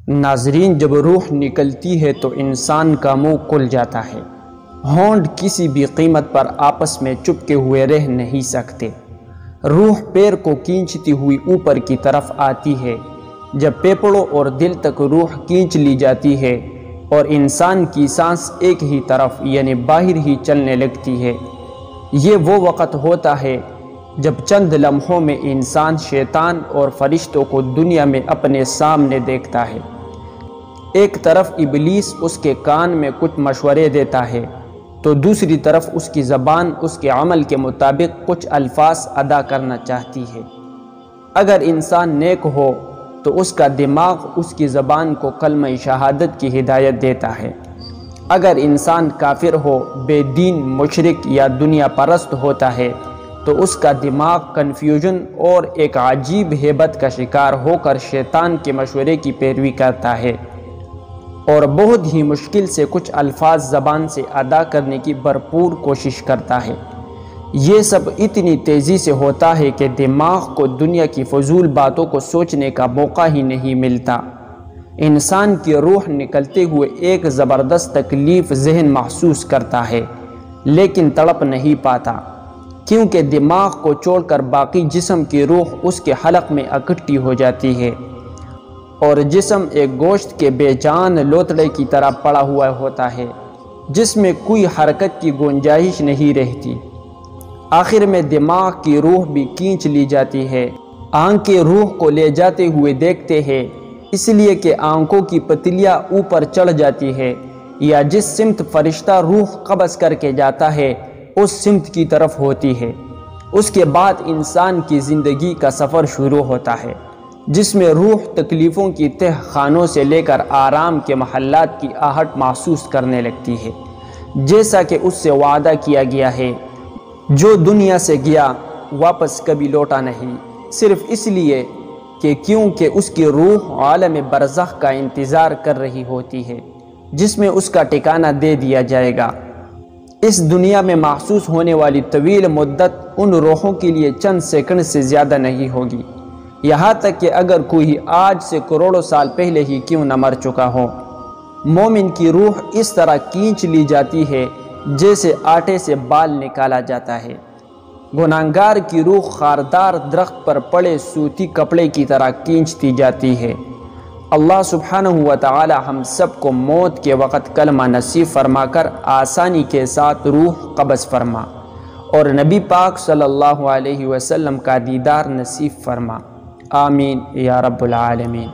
ناظرین، جب روح نکلتی ہے تو انسان کا منہ کھل جاتا ہے۔ ہونٹ کسی بھی قیمت پر آپس میں چپکے ہوئے رہ نہیں سکتے۔ روح پیر کو کھینچتی ہوئی اوپر کی طرف آتی ہے۔ جب پھیپھڑوں اور دل تک روح کھینچ لی جاتی ہے اور انسان کی سانس ایک ہی طرف یعنی باہر ہی چلنے لگتی ہے، یہ وہ وقت ہوتا ہے جب چند لمحوں میں انسان شیطان اور فرشتوں کو دنیا میں اپنے سامنے دیکھتا ہے۔ ایک طرف ابلیس اس کے کان میں کچھ مشورے دیتا ہے تو دوسری طرف اس کی زبان اس کے عمل کے مطابق کچھ الفاظ ادا کرنا چاہتی ہے۔ اگر انسان نیک ہو تو اس کا دماغ اس کی زبان کو کلمہ شہادت کی ہدایت دیتا ہے۔ اگر انسان کافر ہو، بے دین، مشرک یا دنیا پرست ہوتا ہے تو اس کا دماغ کنفیوژن اور ایک عجیب ہیبت کا شکار ہو کر شیطان کے مشورے کی پیروی کرتا ہے اور بہت ہی مشکل سے کچھ الفاظ زبان سے ادا کرنے کی بھرپور کوشش کرتا ہے۔ یہ سب اتنی تیزی سے ہوتا ہے کہ دماغ کو دنیا کی فضول باتوں کو سوچنے کا موقع ہی نہیں ملتا۔ انسان کی روح نکلتے ہوئے ایک زبردست تکلیف ذہن محسوس کرتا ہے، لیکن تڑپ نہیں پاتا، کیونکہ دماغ کو چھوڑ کر باقی جسم کی روح اس کے حلق میں اکٹھی ہو جاتی ہے اور جسم ایک گوشت کے بے جان لوتڑے کی طرح پڑا ہوا ہوتا ہے جس میں کوئی حرکت کی گنجائش نہیں رہتی۔ آخر میں دماغ کی روح بھی کھینچ لی جاتی ہے۔ آنکھیں روح کو لے جاتے ہوئے دیکھتے ہیں، اس لیے کہ آنکھوں کی پتلیاں اوپر چڑھ جاتی ہے یا جس سمت فرشتہ روح قبض کر کے جاتا ہے اس سمت کی طرف ہوتی ہے۔ اس کے بعد انسان کی زندگی کا سفر شروع ہوتا ہے، جس میں روح تکلیفوں کی تہ خانوں سے لے کر آرام کے محلات کی آہٹ محسوس کرنے لگتی ہے، جیسا کہ اس سے وعدہ کیا گیا ہے۔ جو دنیا سے گیا واپس کبھی لوٹا نہیں، صرف اس لیے کہ کیونکہ اس کی روح عالم برزخ کا انتظار کر رہی ہوتی ہے، جس میں اس کا ٹھکانہ دے دیا جائے گا۔ اس دنیا میں محسوس ہونے والی طویل مدت ان روحوں کے لیے چند سیکنڈ سے زیادہ نہیں ہوگی، یہاں تک کہ اگر کوئی آج سے کروڑوں سال پہلے ہی کیوں نہ مر چکا ہو۔ مومن کی روح اس طرح کھینچ لی جاتی ہے جیسے آٹے سے بال نکالا جاتا ہے۔ گنہگار کی روح خاردار درخت پر پڑے سوتی کپڑے کی طرح کھینچتی جاتی ہے۔ اللہ سبحانہ و تعالی ہم سب کو موت کے وقت کلمہ نصیب فرما کر آسانی کے ساتھ روح قبض فرما اور نبی پاک صلی اللہ علیہ وسلم کا دیدار نصیب فرما۔ آمین یا رب العالمین۔